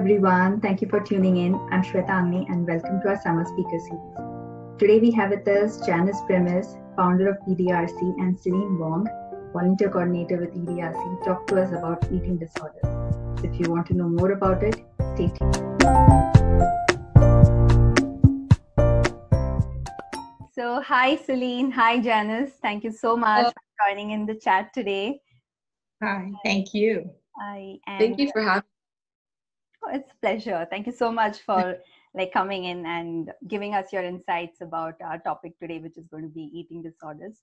everyone. Thank you for tuning in. I'm Shweta Angne and welcome to our summer speaker series. Today we have with us Janice Bremis, founder of EDRC, and Celine Wang, volunteer coordinator with EDRC, talk to us about eating disorders. So if you want to know more about it, stay tuned. So hi Celine, hi Janice. Thank you so much for joining in the chat today. Hi, thank you. Thank you for having me. Oh, it's a pleasure. Thank you so much for coming in and giving us your insights about our topic today, which is going to be eating disorders.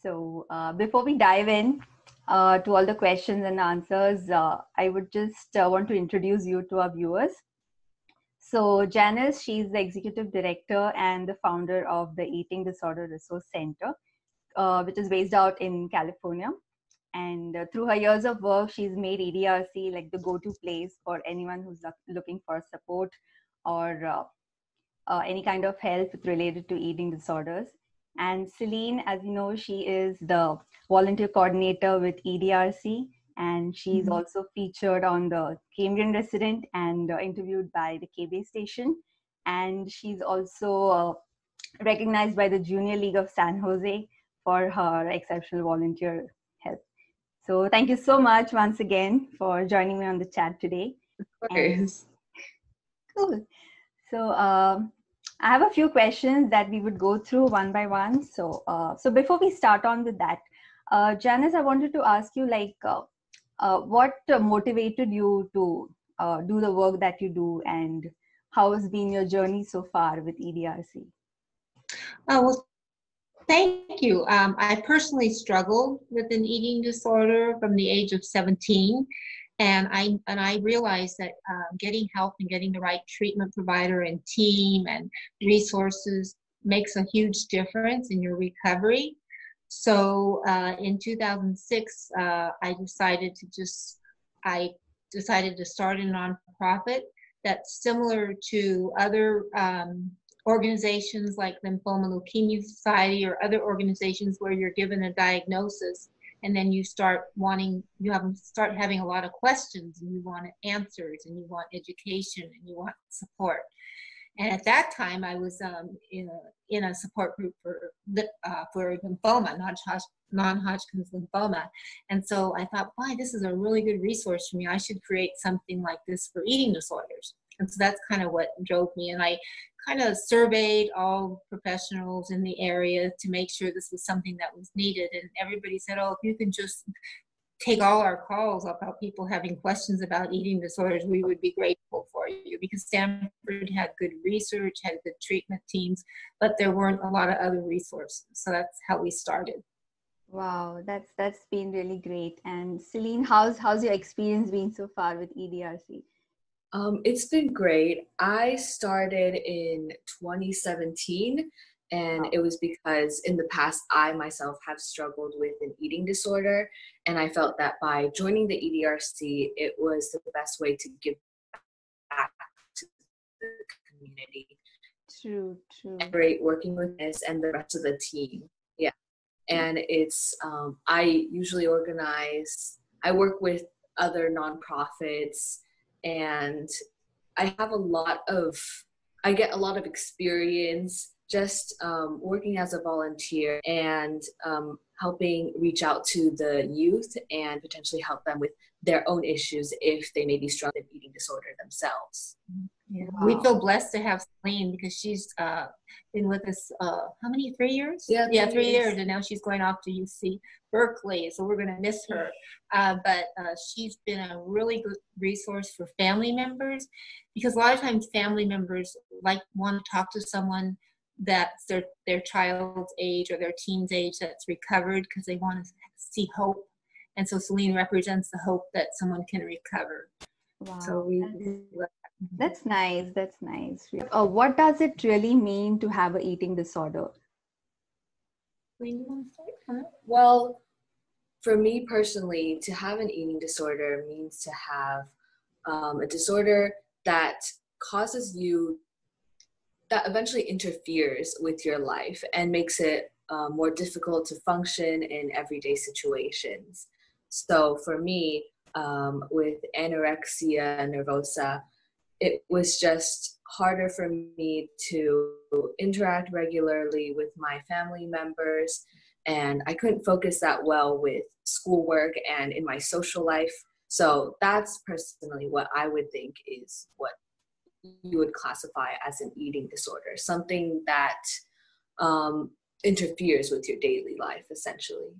So before we dive in to all the questions and answers, I would just want to introduce you to our viewers. So Janice, she's the executive director and the founder of the Eating Disorder Resource Center, which is based out in California. And through her years of work, she's made EDRC like the go-to place for anyone who's looking for support or any kind of help related to eating disorders. And Celine, as you know, she is the volunteer coordinator with EDRC, and she's also featured on the Cambrian Resident and interviewed by the KB station. And she's also recognized by the Junior League of San Jose for her exceptional volunteer help. So thank you so much once again for joining me on the chat today. Of course. Cool. So I have a few questions that we would go through one by one. So before we start on with that, Janice, I wanted to ask you what motivated you to do the work that you do, and how has been your journey so far with EDRC? Well, thank you. I personally struggled with an eating disorder from the age of 17, and I realized that getting help and getting the right treatment provider and team and resources makes a huge difference in your recovery. So in 2006, I decided to start a nonprofit that's similar to other organizations like Lymphoma Leukemia Society or other organizations where you're given a diagnosis and then you start having a lot of questions, and you want answers, and you want education, and you want support. And at that time, I was in a support group for lymphoma, non-Hodgkin's lymphoma. And so I thought, boy, this is a really good resource for me. I should create something like this for eating disorders. And so that's kind of what drove me. And I kind of surveyed all professionals in the area to make sure this was something that was needed. And everybody said, oh, if you can just take all our calls about people having questions about eating disorders, we would be grateful for you, because Stanford had good research, had good treatment teams, but there weren't a lot of other resources. So that's how we started. Wow, that's been really great. And Celine, how's your experience been so far with EDRC? It's been great. I started in 2017, and it was because in the past I myself have struggled with an eating disorder, and I felt that by joining the EDRC, it was the best way to give back to the community. True. Great working with this and the rest of the team. Yeah, and it's I usually I work with other nonprofits, and I get a lot of experience just working as a volunteer and helping reach out to the youth and potentially help them with their own issues if they may be struggling with eating disorder themselves. Yeah. Wow. We feel blessed to have Celine, because she's been with us, 3 years? Yeah, 3 years, and now she's going off to UC Berkeley, so we're going to miss her. But she's been a really good resource for family members, because a lot of times family members want to talk to someone that's their child's age or their teen's age that's recovered, because they want to see hope. And so Celine represents the hope that someone can recover. Wow. So that's nice. That's nice. What does it really mean to have an eating disorder? Well, for me personally, to have an eating disorder means to have a disorder that causes you, that eventually interferes with your life and makes it more difficult to function in everyday situations. So for me, with anorexia nervosa, it was just harder for me to interact regularly with my family members, and I couldn't focus that well with schoolwork and in my social life. So that's personally what I would think is what you would classify as an eating disorder, something that interferes with your daily life, essentially.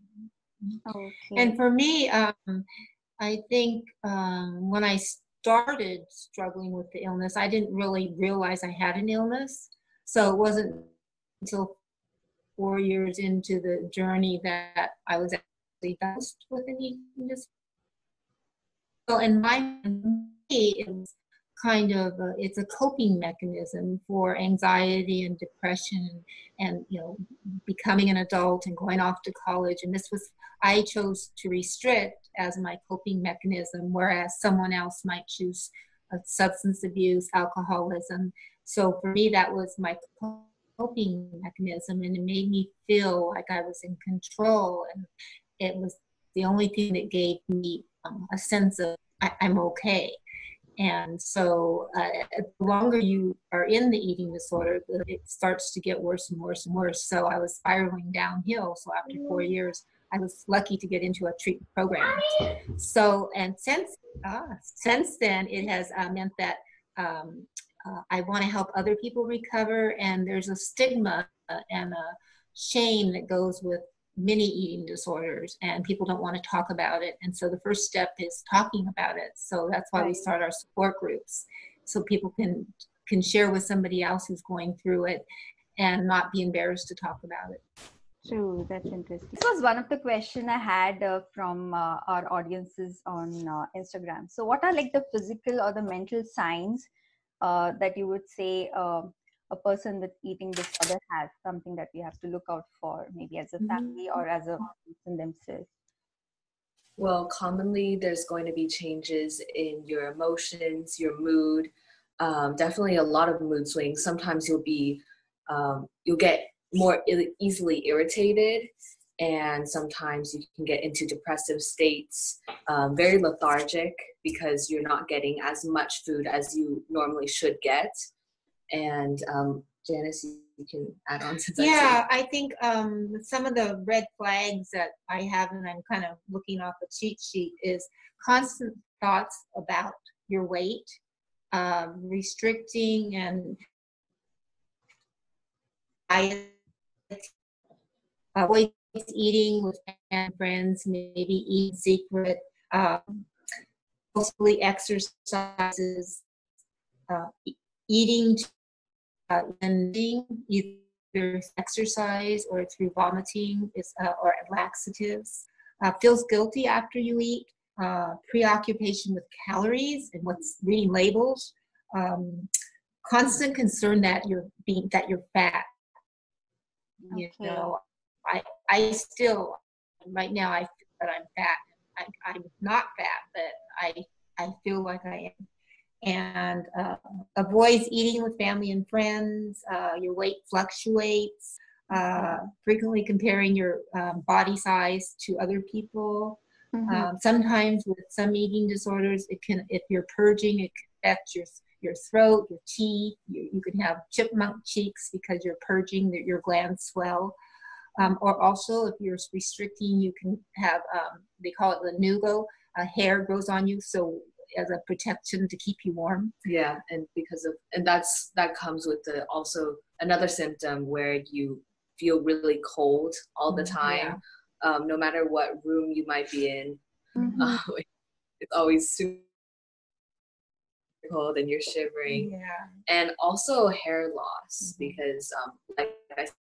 Okay. And for me, I think when I started struggling with the illness, I didn't really realize I had an illness. So it wasn't until 4 years into the journey that I was actually diagnosed with an eating disorder. So in my it was kind of it's a coping mechanism for anxiety and depression and becoming an adult and going off to college. And I chose to restrict as my coping mechanism, whereas someone else might choose substance abuse, alcoholism. So for me, that was my coping mechanism, and it made me feel like I was in control, and it was the only thing that gave me a sense of I'm okay. And so the longer you are in the eating disorder, it starts to get worse and worse and worse. So I was spiraling downhill. So after 4 years, I was lucky to get into a treatment program. So, and since then, it has meant that I want to help other people recover. And there's a stigma and a shame that goes with many eating disorders, and people don't want to talk about it. And so the first step is talking about it. So that's why we start our support groups, so people can share with somebody else who's going through it and not be embarrassed to talk about it. True, that's interesting. This was one of the questions I had from our audiences on Instagram. So what are like the physical or the mental signs that you would say a person with eating disorder has, something that we have to look out for, maybe as a family or as a person themselves? Well, commonly there's going to be changes in your emotions, your mood, definitely a lot of mood swings. Sometimes you'll get more easily irritated, and sometimes you can get into depressive states, very lethargic because you're not getting as much food as you normally should get. And Janice, you can add on to that. Yeah, I think some of the red flags that I have, and I'm kind of looking off a cheat sheet, is constant thoughts about your weight, restricting and avoid eating with friends, maybe eat secret, mostly exercises, eating and either exercise or through vomiting or laxatives, feels guilty after you eat, preoccupation with calories and reading labels, constant concern that you're fat. Okay. You know, I still right now I feel that I'm fat. I'm not fat, but I feel like I am. And avoids eating with family and friends. Your weight fluctuates. Frequently comparing your body size to other people. Sometimes with some eating disorders, if you're purging, it can affect your throat, your teeth. You can have chipmunk cheeks because you're purging, that your glands swell. Or also, if you're restricting, you can have they call it lanugo. Hair grows on you, so as a protection to keep you warm. Yeah, and that comes with also another symptom where you feel really cold all the time, no matter what room you might be in. It's always super cold and you're shivering. Yeah. And also hair loss, because like I said,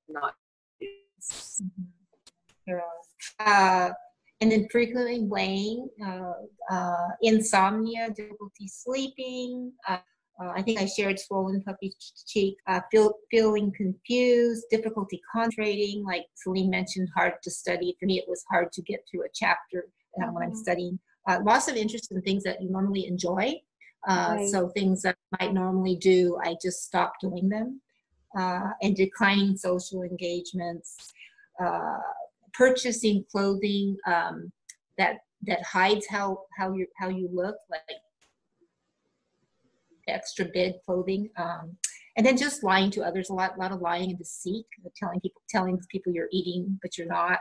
not and then frequently weighing, insomnia, difficulty sleeping. I think I shared swollen puppy cheek, feeling confused, difficulty concentrating, like Celine mentioned, hard to study. For me, it was hard to get through a chapter when I'm studying. Loss of interest in things that you normally enjoy. So things that I might normally do, I just stopped doing them. And declining social engagements. Purchasing clothing that hides how you look, like extra big clothing. And then just lying to others, a lot of lying and deceit, telling people you're eating, but you're not.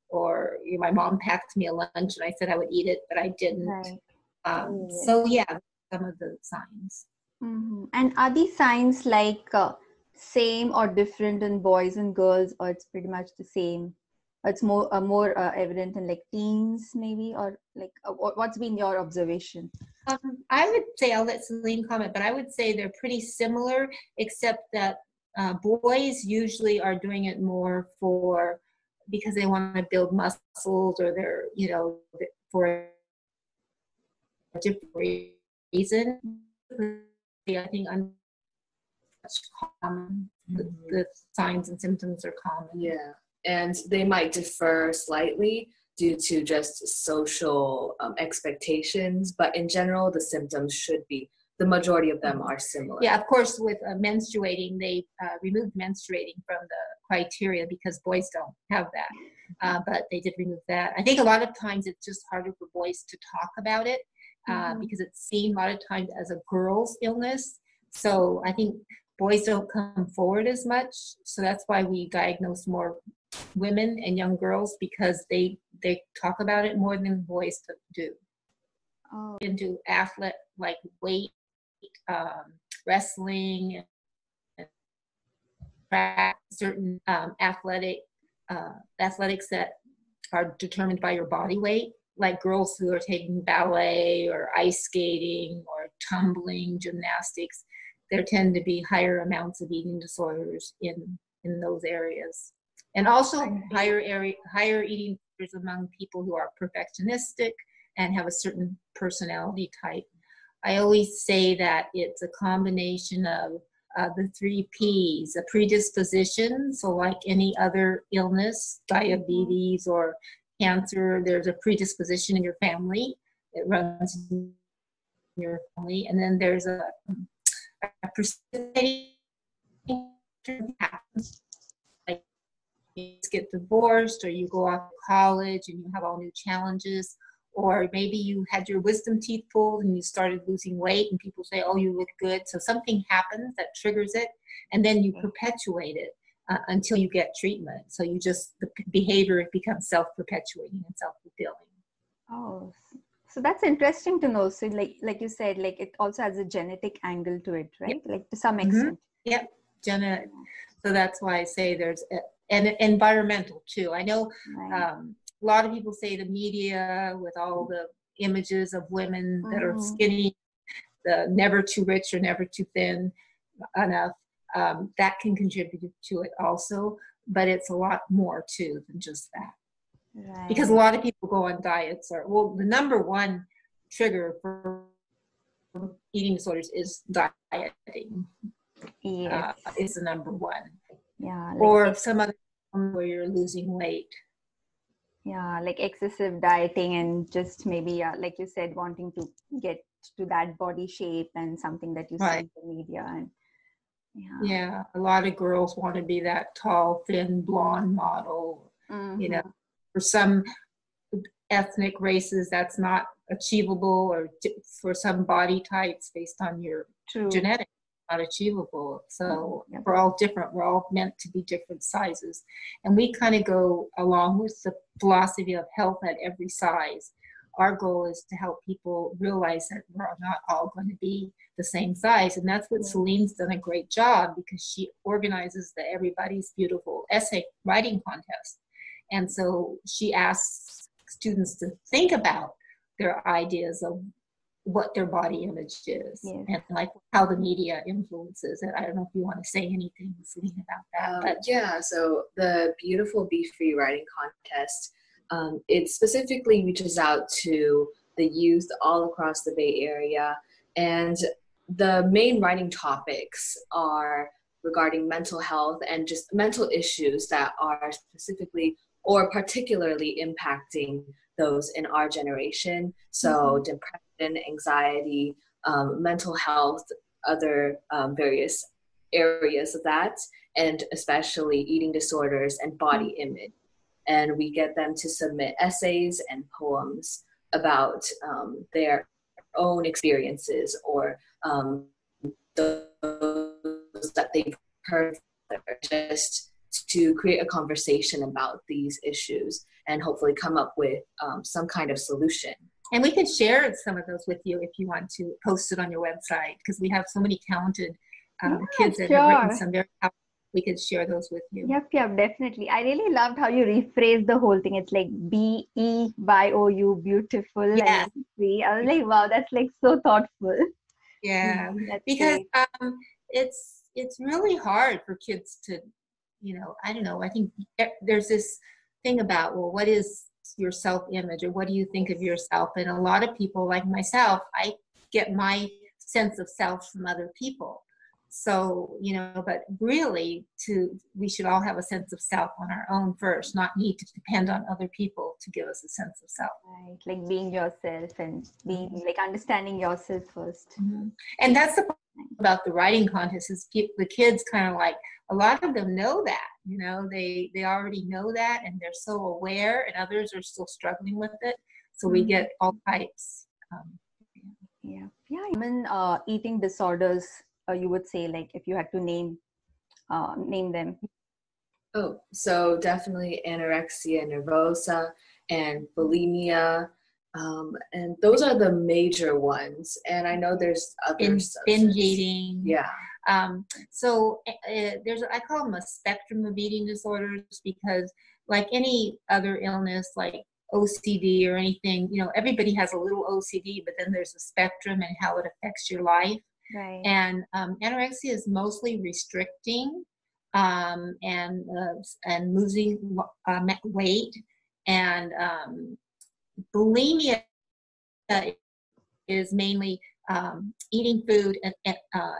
Or my mom packed me a lunch and I said I would eat it, but I didn't. Right. So yeah, some of the signs. Mm-hmm. And are these signs like same or different in boys and girls, or it's pretty much the same? Or it's more evident in like teens maybe, or like what's been your observation? I would say, I'll let Celine comment, but I would say they're pretty similar, except that boys usually are doing it more because they want to build muscles, or they're, for a different reason. I think common. The signs and symptoms are common. Yeah, and they might differ slightly due to just social expectations, but in general, the symptoms should be, the majority of them are similar. Yeah, of course, with menstruating, they removed menstruating from the criteria because boys don't have that, but they did remove that. I think a lot of times it's just harder for boys to talk about it because it's seen a lot of times as a girl's illness. So I think boys don't come forward as much. So that's why we diagnose more women and young girls, because they talk about it more than boys do. Oh. Into like weight, wrestling, and certain athletics that are determined by your body weight, like girls who are taking ballet or ice skating or tumbling, gymnastics. There tend to be higher amounts of eating disorders in those areas, and also higher eating disorders among people who are perfectionistic and have a certain personality type. I always say that it's a combination of the 3 Ps, a predisposition. So like any other illness, diabetes or cancer, there's a predisposition in your family. It runs in your family. And then there's a precipitating happens. Like you get divorced, or you go off to college and you have all new challenges. Or maybe you had your wisdom teeth pulled and you started losing weight and people say, oh, you look good. So something happens that triggers it, and then you perpetuate it until you get treatment. So the behavior becomes self-perpetuating and self-fulfilling. Oh, so that's interesting to know. So like you said, like it also has a genetic angle to it, right? Yep. Like to some extent. Yep, genetic. So that's why I say there's and environmental too. I know a lot of people say the media with all the images of women that are skinny, the never too rich or never too thin enough, that can contribute to it also, but it's a lot more too than just that. Right. Because a lot of people go on diets, the number one trigger for eating disorders is dieting. Yes. Is the number one. Yeah. Or some other where you're losing weight. Yeah, like excessive dieting and just maybe, like you said, wanting to get to that body shape and something that you see in the media. And yeah, a lot of girls want to be that tall, thin, blonde model. For some ethnic races, that's not achievable, or for some body types based on your genetics, not achievable. So we're all different. We're all meant to be different sizes. And we kind of go along with the philosophy of health at every size. Our goal is to help people realize that we're not all going to be the same size. And that's what Celine's done a great job, because she organizes the Everybody's Beautiful essay writing contest. And so she asks students to think about their ideas of what their body image is and like how the media influences it. I don't know if you want to say anything, Celine, about that. So the Beautiful Be Free writing contest, it specifically reaches out to the youth all across the Bay Area, and the main writing topics are regarding mental health and just mental issues that are specifically or particularly impacting those in our generation. So depression, anxiety, mental health, other various areas of that, and especially eating disorders and body image. And we get them to submit essays and poems about their own experiences or those that they've heard, just to create a conversation about these issues and hopefully come up with some kind of solution. And we can share some of those with you if you want to post it on your website, because we have so many talented kids that have written some very powerful. We could share those with you. Yep, definitely. I really loved how you rephrased the whole thing. It's like BEYOU, beautiful. Yes. And free. I was like, wow, that's like so thoughtful. Yeah, because it's really hard for kids to, I don't know. I think there's this thing about, well, what is your self-image, or what do you think of yourself? And a lot of people like myself, I get my sense of self from other people. So, but really we should all have a sense of self on our own first, not need to depend on other people to give us a sense of self. Right, like being yourself and being like understanding yourself first. Mm-hmm. And that's the part about the writing contest is the kids kind of like, a lot of them know that, they already know that, and they're so aware, and others are still struggling with it. So we get all types. Common eating disorders, you would say, like if you had to name them. Oh, so definitely anorexia nervosa and bulimia. And those are the major ones. And I know there's others. Binge eating. Yeah. So I call them a spectrum of eating disorders, because like any other illness, like OCD or anything, everybody has a little OCD, but then there's a spectrum and how it affects your life. Right. And anorexia is mostly restricting and losing weight, and bulimia is mainly eating food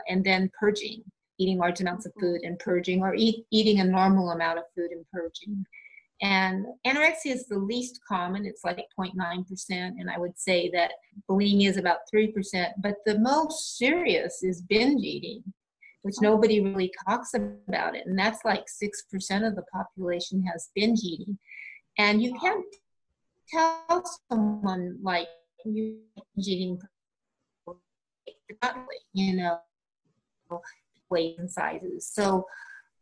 and then purging, eating large amounts of food and purging, or eating a normal amount of food and purging. And anorexia is the least common. It's like 0.9%. And I would say that bulimia is about 3%. But the most serious is binge eating, which nobody really talks about it. And that's like 6% of the population has binge eating. And you can't tell someone like you're binge eating, weight and sizes. So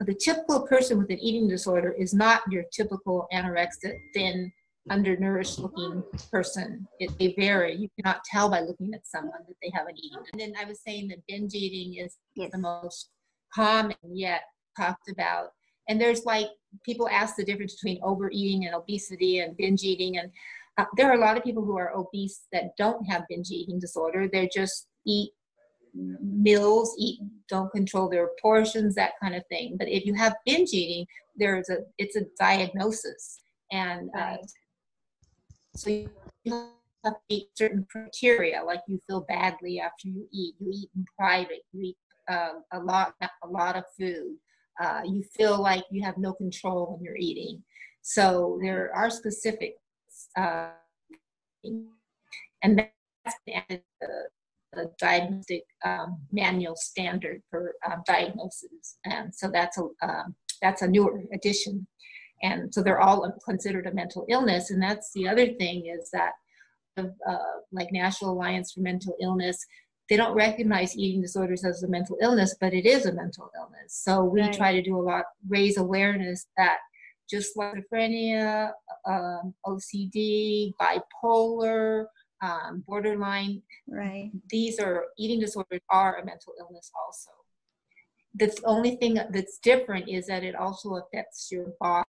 the typical person with an eating disorder is not your typical anorexic, thin, undernourished looking person. They vary. You cannot tell by looking at someone that they have an eating. And then I was saying that binge eating is the most common yet talked about. And there's like, people ask the difference between overeating and obesity and binge eating. And there are a lot of people who are obese that don't have binge eating disorder. They just eat meals, don't control their portions, that kind of thing. But if you have binge eating, it's a diagnosis. And so you have to meet certain criteria, like you feel badly after you eat in private, you eat a lot of food, you feel like you have no control when you're eating. So there are specifics, and that's the diagnostic manual standard for diagnosis. And so that's a newer addition. And so they're all considered a mental illness. And that's the other thing, is that like National Alliance for Mental Illness, they don't recognize eating disorders as a mental illness, but it is a mental illness. So we try to do raise awareness that just like schizophrenia, OCD, bipolar, borderline, these eating disorders are a mental illness also. The only thing that's different is that it also affects your body.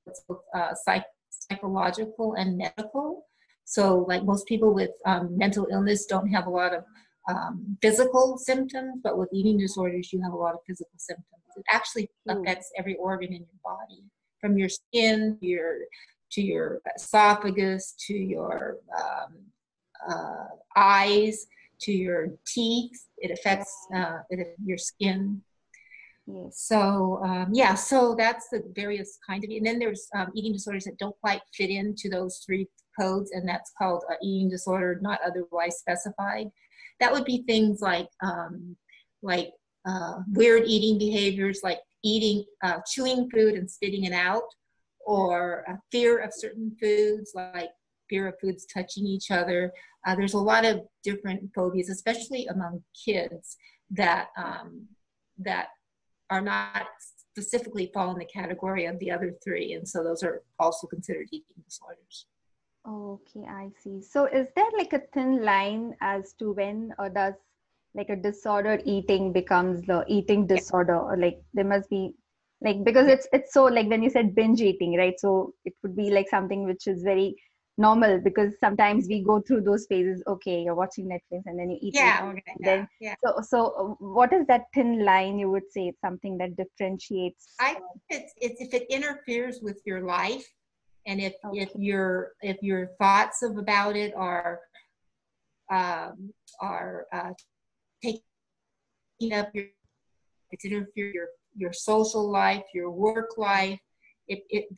It's both psychological and medical. So like most people with mental illness don't have a lot of physical symptoms, but with eating disorders, you have a lot of physical symptoms. It actually affects every organ in your body, from your skin to your esophagus, to your eyes, to your teeth. It affects your skin. Yes. So so that's the various kind of, and then there's eating disorders that don't quite fit into those three codes, and that's called eating disorder not otherwise specified. That would be things like weird eating behaviors, like chewing food and spitting it out, or fear of certain foods like fear of foods touching each other. There's a lot of different phobias, especially among kids, that that are not specifically fall in the category of the other three. And so those are also considered eating disorders. Okay, I see. So is there like a thin line as to when or does like a disordered eating becomes the eating disorder, or like there must be like, because it's so like when you said binge eating, right? So it would be like something which is very normal, because sometimes we go through those phases. Okay, you're watching Netflix and then you eat. Okay. And then so what is that thin line, you would say? It's something that differentiates. I think it's if it interferes with your life, and if your thoughts about it are taking up it's interfering your social life, your work life,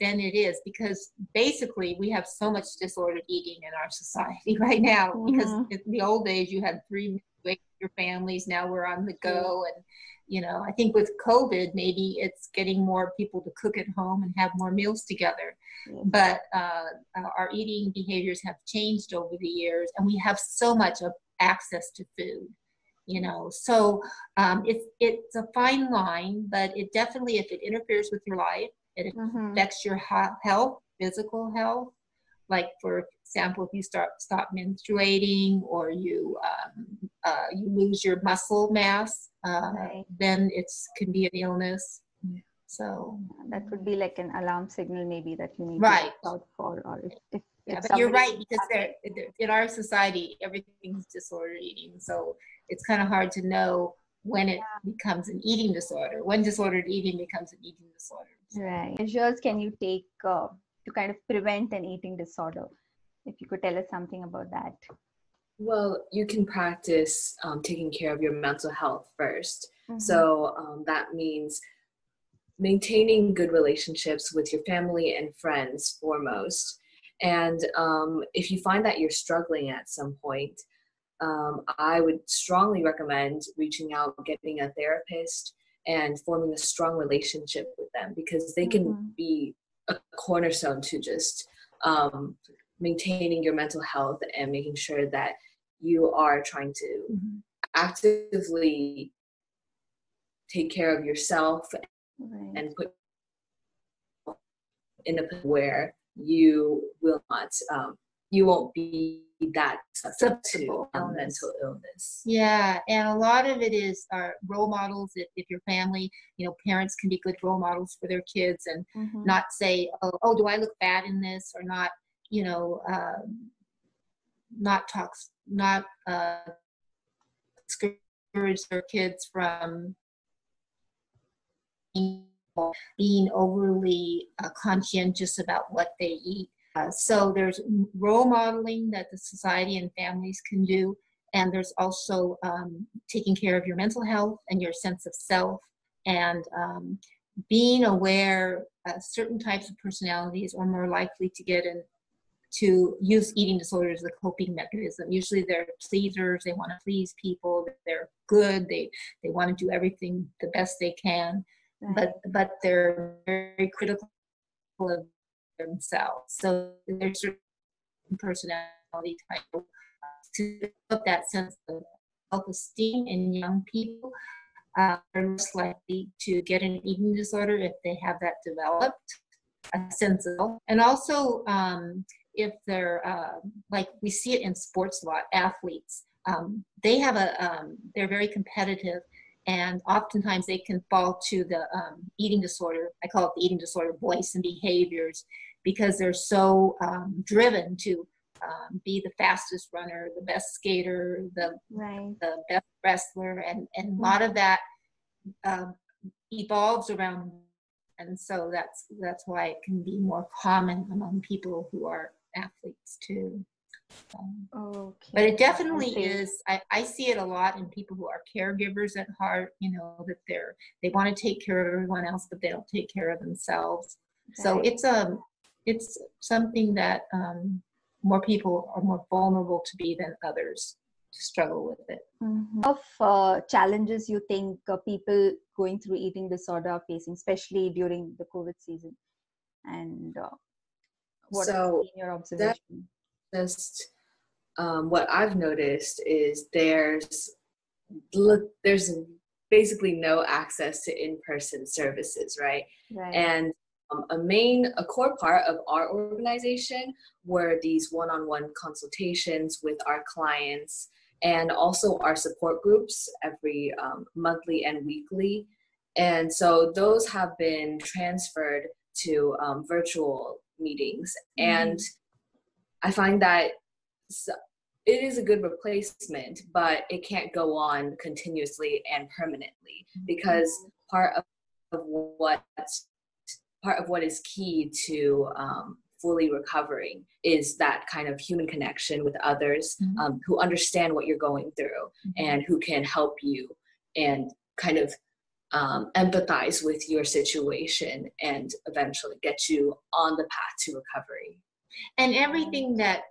then it is, because basically we have so much disordered eating in our society right now. Because in the old days you had 3 meals with your families. Now we're on the go, and I think with COVID maybe it's getting more people to cook at home and have more meals together. But our eating behaviors have changed over the years, and we have so much of access to food. So it's a fine line, but it definitely, if it interferes with your life, it affects your health, physical health. Like, for example, if you stop menstruating, or you lose your muscle mass, then it can be an illness. So that would be like an alarm signal, maybe, that you need to look out for. Or if but you're right, because in our society everything's disordered eating, so it's kind of hard to know when it becomes an eating disorder, when disordered eating becomes an eating disorder. Right. Measures can you take to kind of prevent an eating disorder? If you could tell us something about that. Well, you can practice taking care of your mental health first. So that means maintaining good relationships with your family and friends foremost. And if you find that you're struggling at some point, I would strongly recommend reaching out, getting a therapist, and forming a strong relationship with them, because they can be a cornerstone to just maintaining your mental health and making sure that you are trying to actively take care of yourself and put in a place where you will not, you won't be that susceptible to mental illness. Yeah, and a lot of it is our role models. If your family, parents can be good role models for their kids, and not say, oh, do I look bad in this, or not, not discourage their kids from being overly conscientious about what they eat. So there's role modeling that the society and families can do, and there's also taking care of your mental health and your sense of self, and being aware certain types of personalities are more likely to use eating disorders as a coping mechanism. Usually they're pleasers, they want to please people, they're good, they want to do everything the best they can, but they're very critical of themselves. So there's certain personality type to develop that sense of self-esteem in young people. Are less likely to get an eating disorder if they have that developed, a sense of, and also if they're like we see it in sports a lot, athletes, they have they're very competitive, and oftentimes they can fall to the eating disorder. I call it the eating disorder voice and behaviors, because they're so driven to be the fastest runner, the best skater, the best wrestler, and a lot of that evolves around, and so that's why it can be more common among people who are athletes too. But it definitely is. I see it a lot in people who are caregivers at heart. That they want to take care of everyone else, but they don't take care of themselves. So it's something that more people are more vulnerable to be than others to struggle with it. Of challenges you think people going through eating disorder are facing, especially during the COVID season, and what has been your observation? just what I've noticed is there's basically no access to in-person services, right? Right. And a core part of our organization were these one-on-one consultations with our clients, and also our support groups every monthly and weekly. And so those have been transferred to virtual meetings. And I find that it is a good replacement, but it can't go on continuously and permanently, because part of what is key to fully recovering is that kind of human connection with others who understand what you're going through and who can help you and kind of empathize with your situation and eventually get you on the path to recovery. And anything that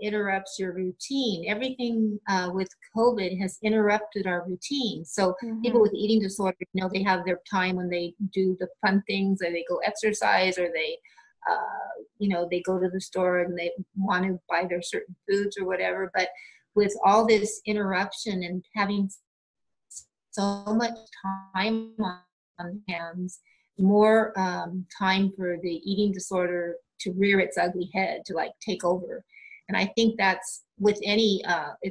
interrupts your routine, everything with COVID has interrupted our routine. So people with eating disorder, they have their time when they do the fun things, or they go exercise, or they, they go to the store and they want to buy their certain foods or whatever. But with all this interruption and having so much time on hands, more time for the eating disorder to rear its ugly head, to take over. And I think that's with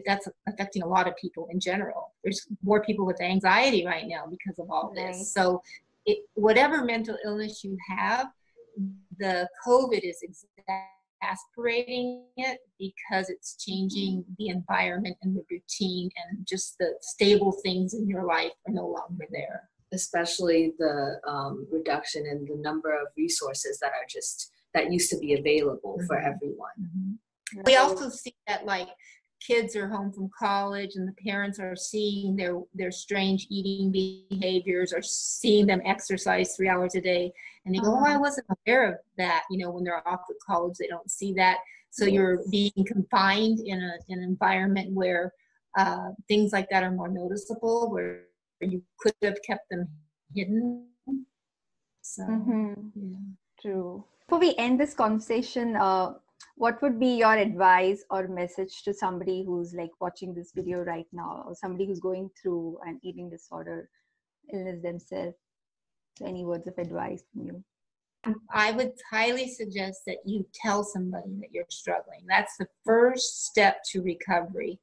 that's affecting a lot of people in general. There's more people with anxiety right now because of all this. So whatever mental illness you have, the COVID is exasperating it, because it's changing the environment and the routine, and just the stable things in your life are no longer there. Especially the reduction in the number of resources that used to be available for everyone. We also see that kids are home from college and the parents are seeing their strange eating behaviors, or seeing them exercise 3 hours a day, and they go, oh, I wasn't aware of that. When they're off at college, they don't see that. So you're being confined in an environment where things like that are more noticeable, where you could have kept them hidden. So True. Before we end this conversation, what would be your advice or message to somebody who's watching this video right now, or somebody who's going through an eating disorder illness themselves? So any words of advice from you? I would highly suggest that you tell somebody that you're struggling. That's the first step to recovery,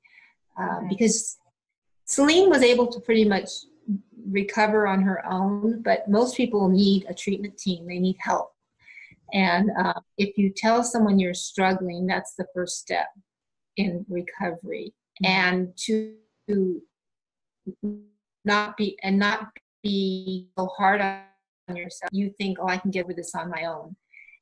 because Celine was able to pretty much recover on her own, but most people need a treatment team. They need help. And if you tell someone you're struggling, that's the first step in recovery. And to not be so hard on yourself. You think, oh, I can get with this on my own.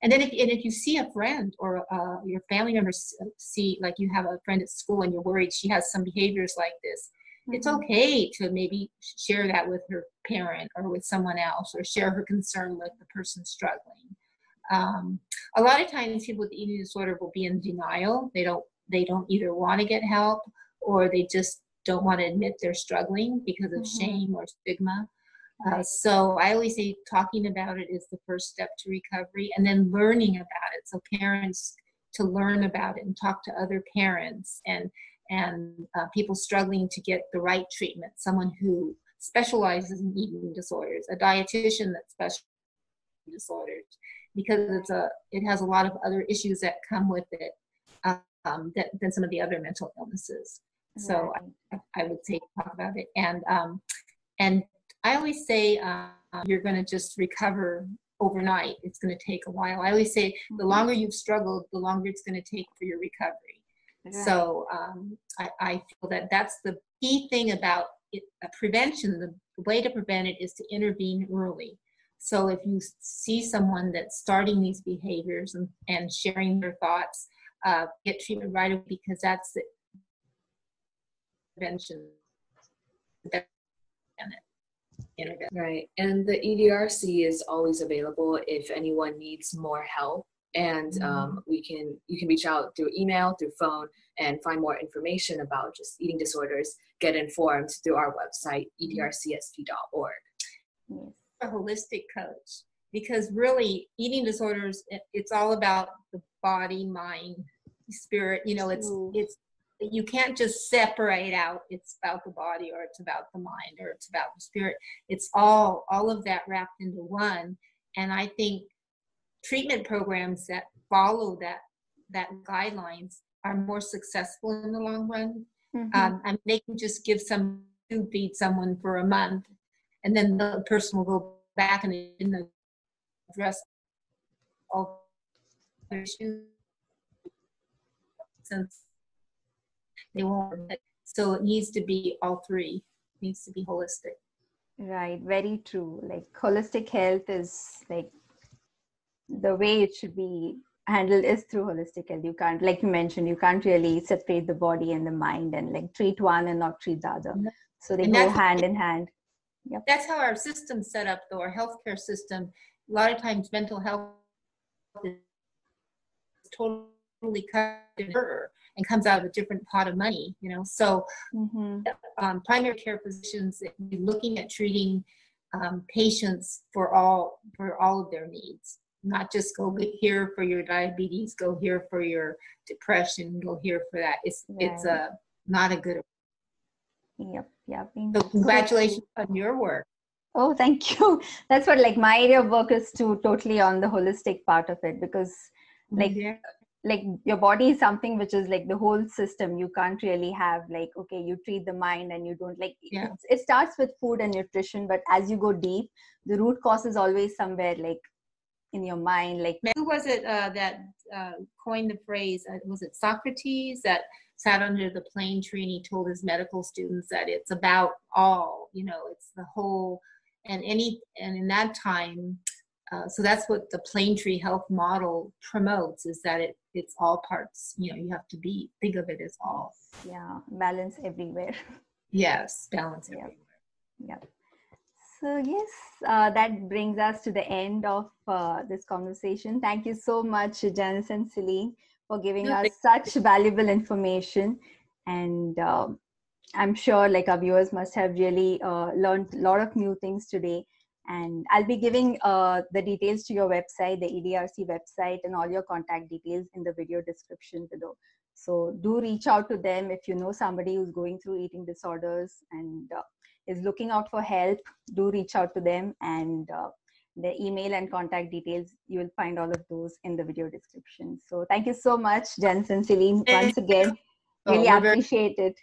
And then if you see a friend or your family members see, you have a friend at school and you're worried she has some behaviors like this, it's okay to maybe share that with her parent or with someone else, or share her concern with the person struggling. A lot of times people with eating disorder will be in denial. They don't either want to get help, or they just don't want to admit they're struggling because of shame or stigma. So I always say talking about it is the first step to recovery, and then learning about it. So parents to learn about it and talk to other parents and people struggling to get the right treatment. Someone who specializes in eating disorders, a dietitian that specializes in disorders, because it has a lot of other issues that come with it than some of the other mental illnesses. So I would say talk about it, and I always say you're going to just recover overnight. It's going to take a while. I always say the longer you've struggled, the longer it's going to take for your recovery. So I feel that that's the key thing about it, prevention. The way to prevent it is to intervene early. So if you see someone that's starting these behaviors and sharing their thoughts, get treatment right away, because that's the prevention. Right. And the EDRC is always available if anyone needs more help. And you can reach out through email, through phone, and find more information about just eating disorders. Get informed through our website, edrcsp.org. A holistic coach, because really eating disorders, it's all about the body, mind, spirit. You know, it's you can't just separate out it's about the body or it's about the mind or it's about the spirit. It's all of that wrapped into one. And I think treatment programs that follow that guidelines are more successful in the long run. And they can just give some food, feed someone for a month, and then the person will go back and address all their issues since they won't. So it needs to be all three. It needs to be holistic. Right, very true. Like holistic health is like the way it should be handled is through holistic health. You can't, like you mentioned, you can't really separate the body and the mind and like treat one and not treat the other. So they go hand in hand. Yep. That's how our system's set up, though. Our healthcare system, a lot of times mental health is totally cut and comes out of a different pot of money, you know. So primary care physicians be looking at treating patients for all of their needs, not just go here for your diabetes, go here for your depression, go here for that. It's not a good. Yep. So congratulations on your work. Oh, thank you. That's what like my area of work is to totally on the holistic part of it, because like your body is something which is like the whole system. You can't really have like, okay, you treat the mind and you don't like, it starts with food and nutrition, but as you go deep, the root cause is always somewhere like in your mind. Like who was it that coined the phrase, was it Socrates that sat under the plane tree and he told his medical students that it's about all, you know, it's the whole, and in that time, so that's what the plane tree health model promotes, is that it's all parts, you know, you have to think of it as all. Yeah, balance everywhere. Yes, balance everywhere. Yep. So yes, that brings us to the end of this conversation. Thank you so much, Janice and Celine, for giving us such valuable information. And I'm sure like our viewers must have really learned a lot of new things today. And I'll be giving the details to your website, the EDRC website, and all your contact details in the video description below. So do reach out to them if you know somebody who's going through eating disorders and is looking out for help. Do reach out to them, and the email and contact details, you will find all of those in the video description. So thank you so much, Janice and Celine, once again. Really appreciate it.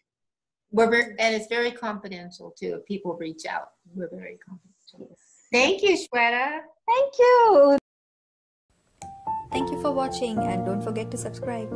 And it's very confidential too. If people reach out, we're very confidential. Yes. Thank you, Shweta. Thank you. Thank you for watching, and don't forget to subscribe.